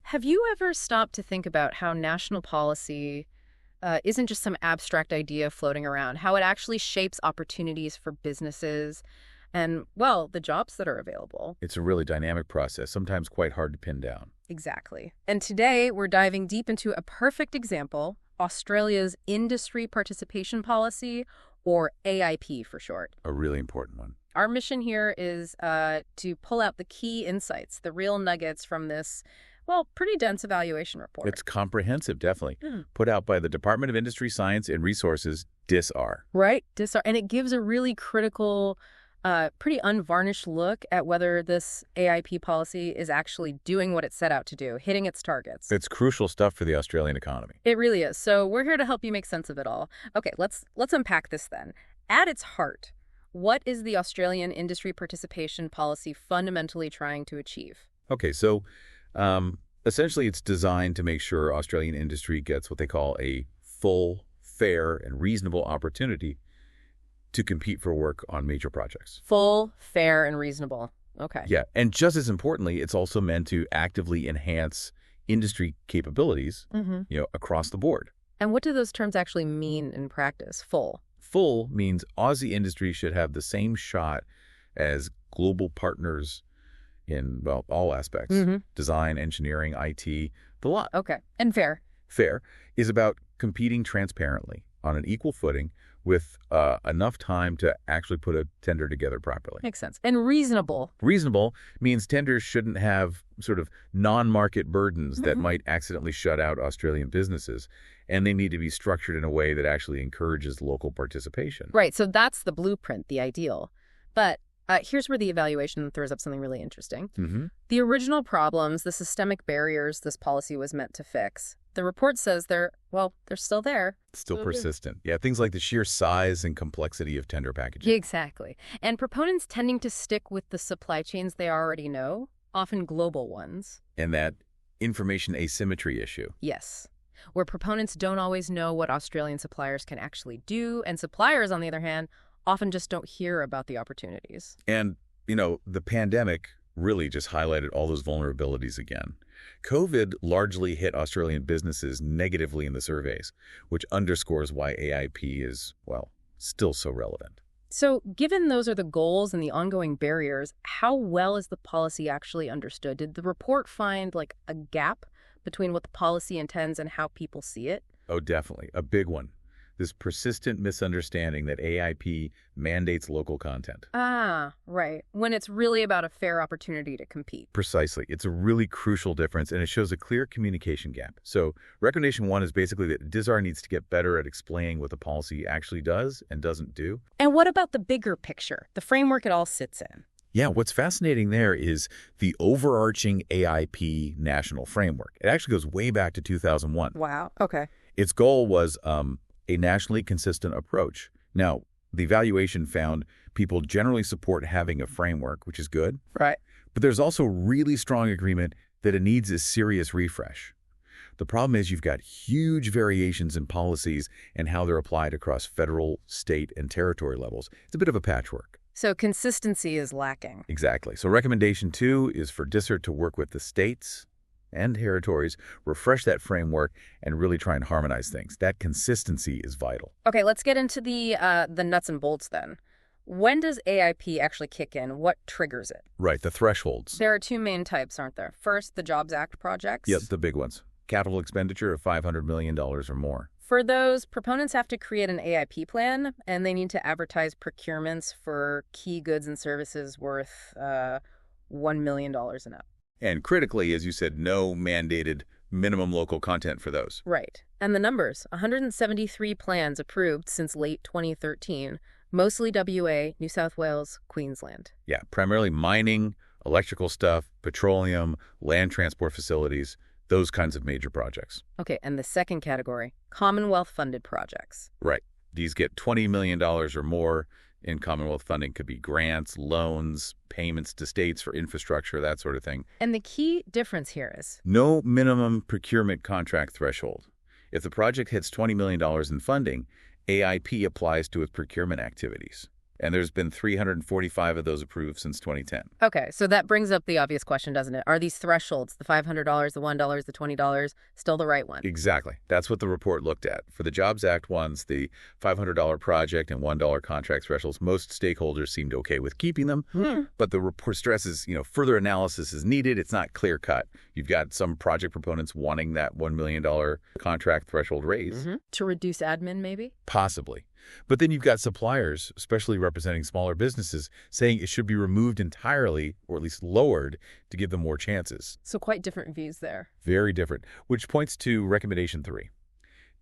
Have you ever stopped to think about how national policy isn't just some abstract idea floating around, how it actually shapes opportunities for businesses and, well, the jobs that are available? It's a really dynamic process, sometimes quite hard to pin down. Exactly. And today we're diving deep into a perfect example, Australia's Industry Participation Policy, or AIP for short. A really important one. Our mission here is to pull out the key insights, the real nuggets from this, well, pretty dense evaluation report. It's comprehensive, definitely. Mm. Put out by the Department of Industry, Science, and Resources, DISR. Right? And it gives a really critical, pretty unvarnished look at whether this AIP policy is actually doing what it set out to do, hitting its targets. It's crucial stuff for the Australian economy. It really is. So we're here to help you make sense of it all. Okay, let's unpack this then. At its heart, what is the Australian Industry Participation Policy fundamentally trying to achieve? Okay, so essentially it's designed to make sure Australian industry gets what they call a full, fair, and reasonable opportunity to compete for work on major projects. Full, fair, and reasonable. Okay. Yeah, and just as importantly, it's also meant to actively enhance industry capabilities, across the board. And what do those terms actually mean in practice? Full. Full means Aussie industry should have the same shot as global partners in, well, all aspects. Design, engineering, IT, the lot. Okay. And fair. Fair is about competing transparently on an equal footing with enough time to actually put a tender together properly. Makes sense. And reasonable. Reasonable means tenders shouldn't have sort of non-market burdens that might accidentally shut out Australian businesses, and they need to be structured in a way that actually encourages local participation. Right. So that's the blueprint, the ideal. But here's where the evaluation throws up something really interesting. The original problems, the systemic barriers this policy was meant to fix, the report says they're still there. Still persistent. Yeah, things like the sheer size and complexity of tender packaging. Exactly. And proponents tending to stick with the supply chains they already know, often global ones. And that information asymmetry issue. Yes. Where proponents don't always know what Australian suppliers can actually do, and suppliers, on the other hand, often just don't hear about the opportunities. And, the pandemic really just highlighted all those vulnerabilities again. COVID largely hit Australian businesses negatively in the surveys, which underscores why AIP is, well, still so relevant. So given those are the goals and the ongoing barriers, how well is the policy actually understood? Did the report find, a gap between what the policy intends and how people see it? Oh, definitely. A big one. This persistent misunderstanding that AIP mandates local content. Ah, right. When it's really about a fair opportunity to compete. Precisely. It's a really crucial difference, and it shows a clear communication gap. So recommendation one is basically that DISR needs to get better at explaining what the policy actually does and doesn't do. And what about the bigger picture, the framework it all sits in? Yeah, what's fascinating there is the overarching AIP national framework. It actually goes way back to 2001. Wow. Okay. Its goal was a nationally consistent approach. Now, the evaluation found people generally support having a framework, which is good. Right. But there's also really strong agreement that it needs a serious refresh. The problem is you've got huge variations in policies and how they're applied across federal, state, and territory levels. It's a bit of a patchwork. So consistency is lacking. Exactly. So recommendation 2 is for DISR to work with the states and territories, refresh that framework, and really try and harmonize things. That consistency is vital. Okay, let's get into the nuts and bolts then. When does AIP actually kick in? What triggers it? Right, the thresholds. There are two main types, aren't there? First, the Jobs Act projects. Yep, the big ones. Capital expenditure of $500 million or more. For those, proponents have to create an AIP plan, and they need to advertise procurements for key goods and services worth $1 million and up. And critically, as you said, no mandated minimum local content for those. Right. And the numbers, 173 plans approved since late 2013, mostly WA, New South Wales, Queensland. Yeah, primarily mining, electrical stuff, petroleum, land transport facilities, those kinds of major projects. Okay, and the second category, Commonwealth-funded projects. Right. These get $20 million or more in Commonwealth funding. Could be grants, loans, payments to states for infrastructure, that sort of thing. And the key difference here is? No minimum procurement contract threshold. If the project hits $20 million in funding, AIP applies to its procurement activities. And there's been 345 of those approved since 2010. Okay, so that brings up the obvious question, doesn't it? Are these thresholds, the $500, the $1, the $20, still the right one? Exactly. That's what the report looked at. For the Jobs Act ones, the $500 project and $1 contract thresholds, most stakeholders seemed okay with keeping them. But the report stresses, further analysis is needed. It's not clear-cut. You've got some project proponents wanting that $1 million contract threshold raise. To reduce admin, maybe? Possibly. But then you've got suppliers, especially representing smaller businesses, saying it should be removed entirely, or at least lowered, to give them more chances. So quite different views there. Very different, which points to recommendation 3.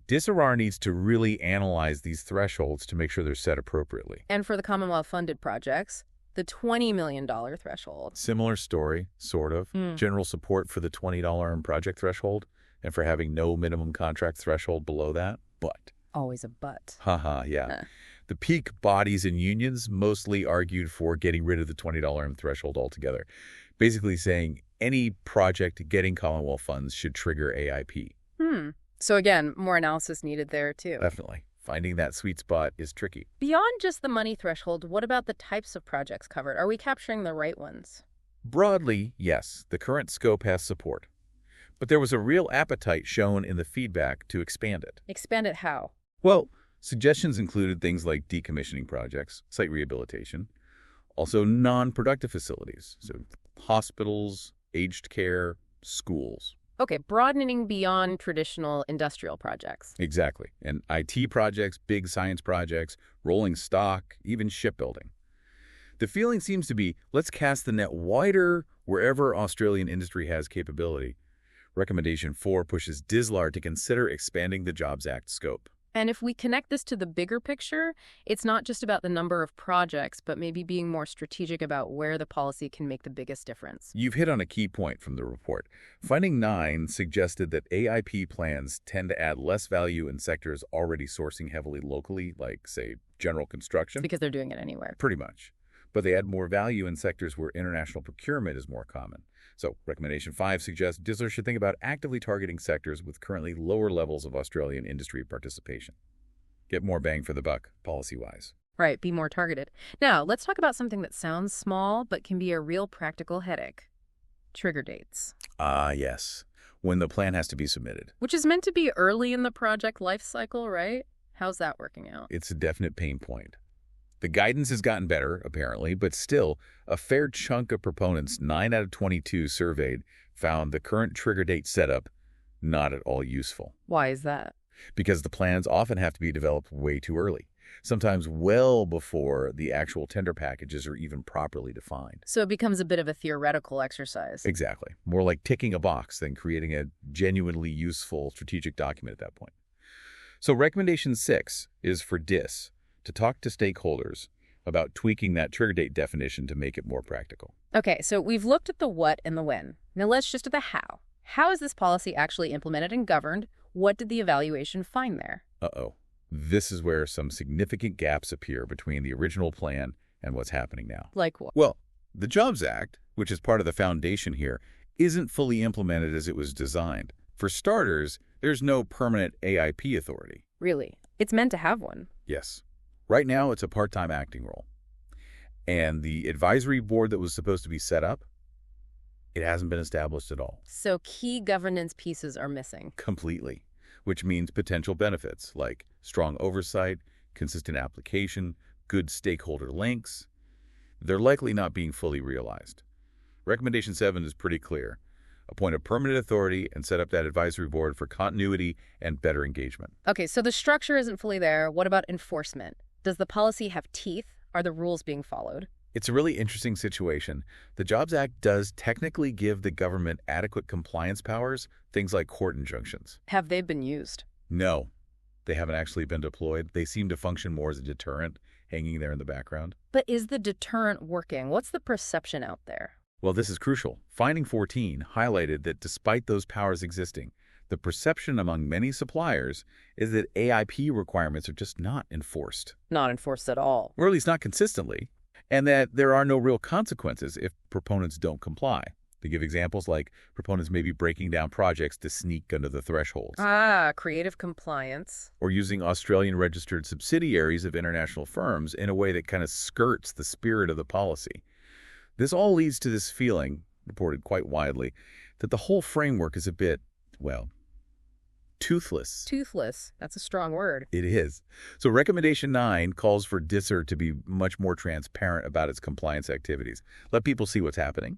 DISRR needs to really analyze these thresholds to make sure they're set appropriately. And for the Commonwealth-funded projects, the $20 million threshold. Similar story, sort of. General support for the $20 project threshold and for having no minimum contract threshold below that, but... Always a but. Yeah. The peak bodies and unions mostly argued for getting rid of the $20 threshold altogether, basically saying any project getting Commonwealth funds should trigger AIP. So again, more analysis needed there, too. Definitely. Finding that sweet spot is tricky. Beyond just the money threshold, what about the types of projects covered? Are we capturing the right ones? Broadly, yes. The current scope has support. But there was a real appetite shown in the feedback to expand it. Expand it how? Well, suggestions included things like decommissioning projects, site rehabilitation, also non-productive facilities, so hospitals, aged care, schools. Okay, broadening beyond traditional industrial projects. Exactly. And IT projects, big science projects, rolling stock, even shipbuilding. The feeling seems to be, let's cast the net wider wherever Australian industry has capability. Recommendation 4 pushes DISLR to consider expanding the Jobs Act scope. And if we connect this to the bigger picture, it's not just about the number of projects, but maybe being more strategic about where the policy can make the biggest difference. You've hit on a key point from the report. Finding 9 suggested that AIP plans tend to add less value in sectors already sourcing heavily locally, like, say, general construction. Because they're doing it anywhere. Pretty much. But they add more value in sectors where international procurement is more common. So, recommendation 5 suggests DISLR should think about actively targeting sectors with currently lower levels of Australian industry participation. Get more bang for the buck, policy-wise. Right, be more targeted. Now, let's talk about something that sounds small, but can be a real practical headache. Trigger dates. Yes. When the plan has to be submitted. Which is meant to be early in the project life cycle, right? How's that working out? It's a definite pain point. The guidance has gotten better, apparently, but still, a fair chunk of proponents, 9 out of 22 surveyed, found the current trigger date setup not at all useful. Why is that? Because the plans often have to be developed way too early, sometimes well before the actual tender packages are even properly defined. So it becomes a bit of a theoretical exercise. Exactly. More like ticking a box than creating a genuinely useful strategic document at that point. So recommendation 6 is for DIS to talk to stakeholders about tweaking that trigger date definition to make it more practical. Okay, so we've looked at the what and the when. Now let's just do the how. How is this policy actually implemented and governed? What did the evaluation find there? Uh-oh. This is where some significant gaps appear between the original plan and what's happening now. Like what? Well, the Jobs Act, which is part of the foundation here, isn't fully implemented as it was designed. For starters, there's no permanent AIP authority. Really? It's meant to have one. Yes. Right now, it's a part-time acting role. And the advisory board that was supposed to be set up, it hasn't been established at all. So key governance pieces are missing. Completely. Which means potential benefits like strong oversight, consistent application, good stakeholder links. They're likely not being fully realized. Recommendation 7 is pretty clear. Appoint a permanent authority and set up that advisory board for continuity and better engagement. Okay, so the structure isn't fully there. What about enforcement? Does the policy have teeth? Are the rules being followed? It's a really interesting situation. The Jobs Act does technically give the government adequate compliance powers, things like court injunctions. Have they been used? No, they haven't actually been deployed. They seem to function more as a deterrent, hanging there in the background. But is the deterrent working? What's the perception out there? Well, this is crucial. Finding 14 highlighted that despite those powers existing, the perception among many suppliers is that AIP requirements are just not enforced. Not enforced at all. Or at least not consistently. And that there are no real consequences if proponents don't comply. They give examples like proponents may be breaking down projects to sneak under the thresholds, Ah, creative compliance. or using Australian-registered subsidiaries of international firms in a way that kind of skirts the spirit of the policy. This all leads to this feeling, reported quite widely, that the whole framework is a bit, well, toothless. Toothless. That's a strong word. It is. So Recommendation 9 calls for DISR to be much more transparent about its compliance activities. Let people see what's happening.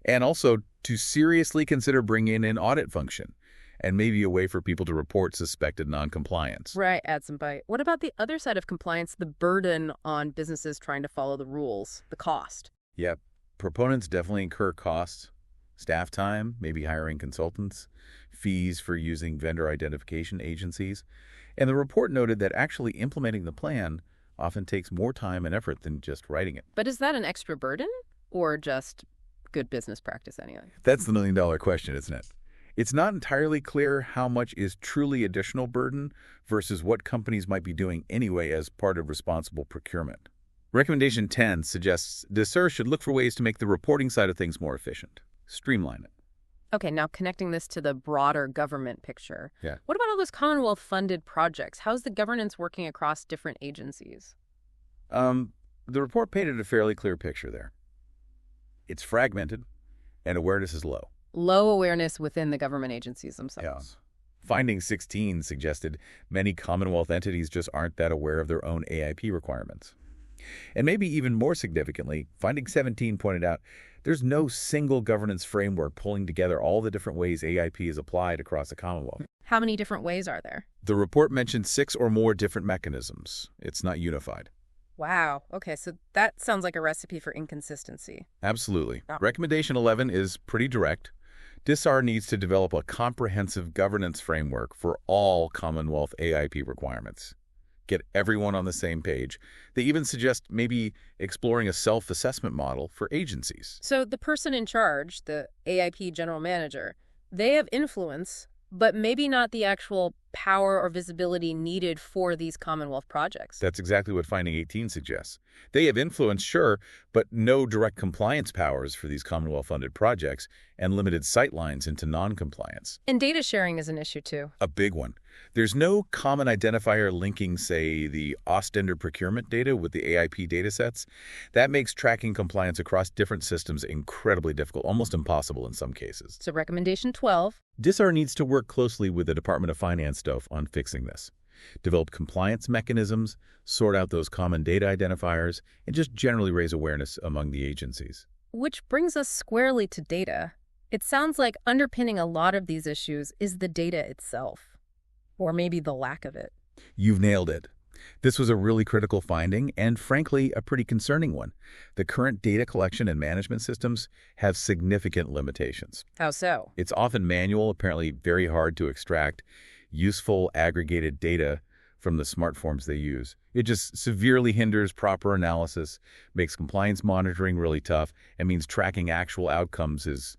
And also to seriously consider bringing in an audit function and maybe a way for people to report suspected noncompliance. Right, add some bite. What about the other side of compliance, the burden on businesses trying to follow the rules, the cost? Yeah, proponents definitely incur costs, staff time, maybe hiring consultants, fees for using vendor identification agencies. And the report noted that actually implementing the plan often takes more time and effort than just writing it. But is that an extra burden or just good business practice anyway? That's the million-dollar question, isn't it? It's not entirely clear how much is truly additional burden versus what companies might be doing anyway as part of responsible procurement. Recommendation 10 suggests DISR should look for ways to make the reporting side of things more efficient. Streamline it. Okay, now connecting this to the broader government picture. Yeah. What about all those Commonwealth-funded projects? How's the governance working across different agencies? The report painted a fairly clear picture there. It's fragmented, and awareness is low. Low awareness within the government agencies themselves. Yeah. Finding 16 suggested many Commonwealth entities just aren't that aware of their own AIP requirements. And maybe even more significantly, finding 17 pointed out there's no single governance framework pulling together all the different ways AIP is applied across the Commonwealth. How many different ways are there? The report mentioned 6 or more different mechanisms. It's not unified. Wow. Okay, so that sounds like a recipe for inconsistency. Absolutely. Yeah. Recommendation 11 is pretty direct. DISR needs to develop a comprehensive governance framework for all Commonwealth AIP requirements. Get everyone on the same page. They even suggest maybe exploring a self-assessment model for agencies. So the person in charge, the AIP general manager, they have influence, but maybe not the actual power or visibility needed for these Commonwealth projects. That's exactly what finding 18 suggests. They have influence, sure, but no direct compliance powers for these Commonwealth-funded projects and limited sightlines into non-compliance. And data sharing is an issue, too. A big one. There's no common identifier linking, say, the Ostender procurement data with the AIP datasets. That makes tracking compliance across different systems incredibly difficult, almost impossible in some cases. So recommendation 12. DISR needs to work closely with the Department of Finance staff on fixing this. Develop compliance mechanisms, sort out those common data identifiers, and just generally raise awareness among the agencies. Which brings us squarely to data. It sounds like underpinning a lot of these issues is the data itself, or maybe the lack of it. You've nailed it. This was a really critical finding and, frankly, a pretty concerning one. The current data collection and management systems have significant limitations. How so? It's often manual, apparently very hard to extract useful aggregated data from the smart forms they use. It just severely hinders proper analysis, makes compliance monitoring really tough, and means tracking actual outcomes is,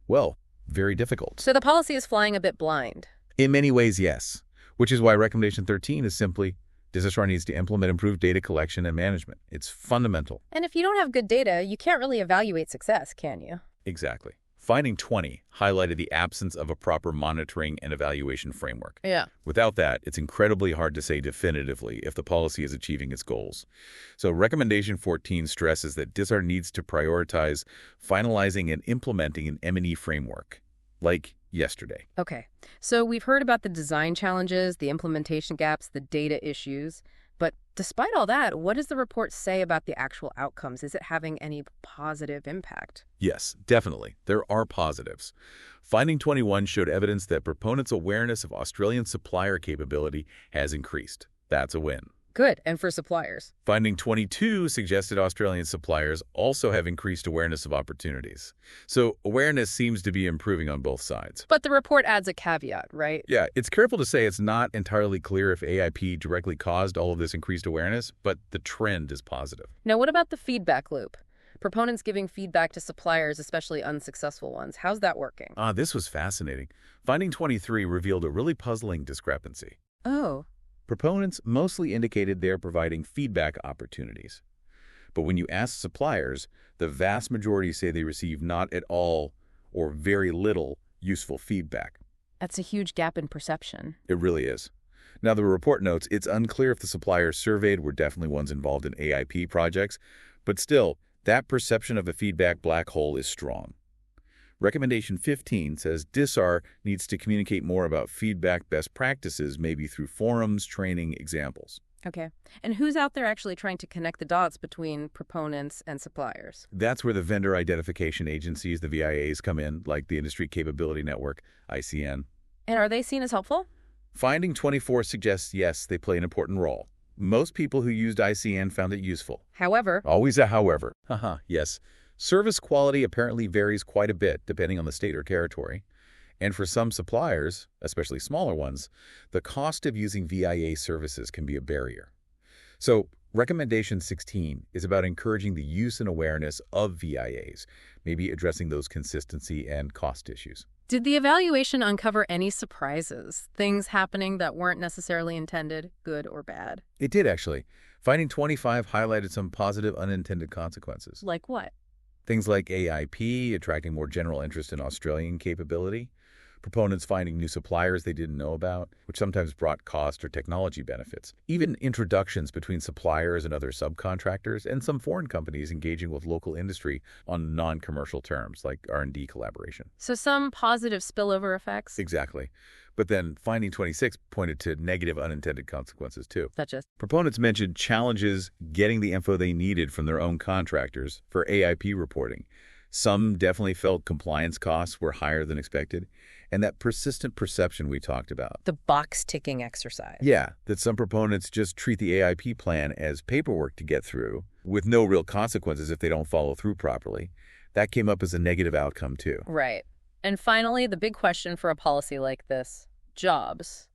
well, very difficult. So the policy is flying a bit blind. In many ways, yes, which is why Recommendation 13 is simply DISR needs to implement improved data collection and management. It's fundamental. And if you don't have good data, you can't really evaluate success, can you? Exactly. Finding 20 highlighted the absence of a proper monitoring and evaluation framework. Yeah. Without that, it's incredibly hard to say definitively if the policy is achieving its goals. So Recommendation 14 stresses that DISR needs to prioritize finalizing and implementing an M&E framework, like yesterday. Okay. So we've heard about the design challenges, the implementation gaps, the data issues. But despite all that, what does the report say about the actual outcomes? Is it having any positive impact? Yes, definitely. There are positives. Finding 21 showed evidence that proponents' awareness of Australian supplier capability has increased. That's a win. Good, and for suppliers. Finding 22 suggested Australian suppliers also have increased awareness of opportunities. So awareness seems to be improving on both sides. But the report adds a caveat, right? Yeah, it's careful to say it's not entirely clear if AIP directly caused all of this increased awareness, but the trend is positive. Now, what about the feedback loop? Proponents giving feedback to suppliers, especially unsuccessful ones. How's that working? This was fascinating. Finding 23 revealed a really puzzling discrepancy. Oh. Proponents mostly indicated they're providing feedback opportunities. But when you ask suppliers, the vast majority say they receive not at all or very little useful feedback. That's a huge gap in perception. It really is. Now, the report notes it's unclear if the suppliers surveyed were definitely ones involved in AIP projects, but still, that perception of a feedback black hole is strong. Recommendation 15 says DISAR needs to communicate more about feedback best practices, maybe through forums, training, examples. Okay. And who's out there actually trying to connect the dots between proponents and suppliers? That's where the vendor identification agencies, the VIAs, come in, like the Industry Capability Network, ICN. And are they seen as helpful? Finding 24 suggests, yes, they play an important role. Most people who used ICN found it useful. However. Always a however. Haha, yes. Service quality apparently varies quite a bit depending on the state or territory. And for some suppliers, especially smaller ones, the cost of using VIA services can be a barrier. So, recommendation 16 is about encouraging the use and awareness of VIAs, maybe addressing those consistency and cost issues. Did the evaluation uncover any surprises? Things happening that weren't necessarily intended, good or bad? It did, actually. Finding 25 highlighted some positive unintended consequences. Like what? Things like AIP, attracting more general interest in Australian capability, proponents finding new suppliers they didn't know about, which sometimes brought cost or technology benefits, even introductions between suppliers and other subcontractors, and some foreign companies engaging with local industry on non-commercial terms, like R&D collaboration. So some positive spillover effects? Exactly. But then finding 26 pointed to negative unintended consequences, too. Such as? Proponents mentioned challenges getting the info they needed from their own contractors for AIP reporting. Some definitely felt compliance costs were higher than expected, and that persistent perception we talked about. The box-ticking exercise. Yeah, that some proponents just treat the AIP plan as paperwork to get through, with no real consequences if they don't follow through properly. That came up as a negative outcome, too. Right. And finally, the big question for a policy like this, jobs.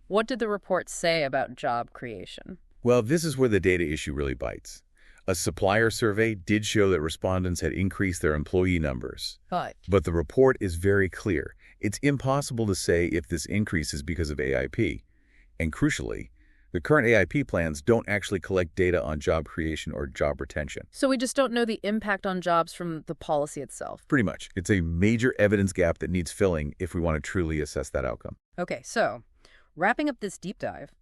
What did the report say about job creation? Well, this is where the data issue really bites. A supplier survey did show that respondents had increased their employee numbers. But the report is very clear. It's impossible to say if this increase is because of AIP. And crucially, the current AIP plans don't actually collect data on job creation or job retention. So we just don't know the impact on jobs from the policy itself. Pretty much. It's a major evidence gap that needs filling if we want to truly assess that outcome. Okay, so wrapping up this deep dive,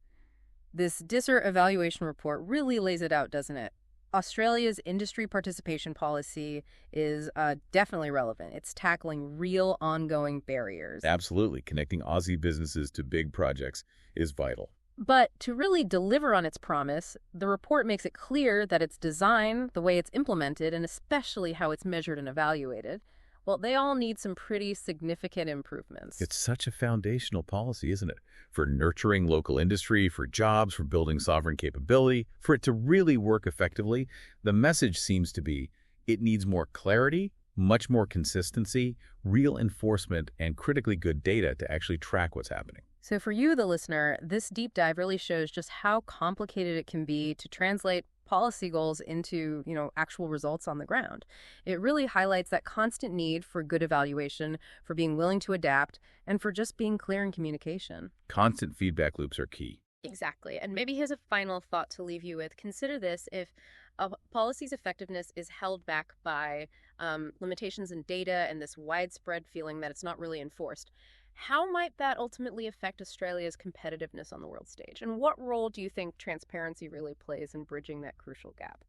this DISAR evaluation report really lays it out, doesn't it? Australia's industry participation policy is definitely relevant. It's tackling real ongoing barriers. Absolutely. Connecting Aussie businesses to big projects is vital. But to really deliver on its promise, the report makes it clear that its design, the way it's implemented, and especially how it's measured and evaluated, well, they all need some pretty significant improvements. It's such a foundational policy, isn't it? For nurturing local industry, for jobs, for building sovereign capability, for it to really work effectively, the message seems to be it needs more clarity, much more consistency, real enforcement, and critically good data to actually track what's happening. So for you, the listener, this deep dive really shows just how complicated it can be to translate policy goals into, actual results on the ground. It really highlights that constant need for good evaluation, for being willing to adapt, and for just being clear in communication. Constant feedback loops are key. Exactly. And maybe here's a final thought to leave you with. Consider this: if a policy's effectiveness is held back by limitations in data and this widespread feeling that it's not really enforced, how might that ultimately affect Australia's competitiveness on the world stage? And what role do you think transparency really plays in bridging that crucial gap?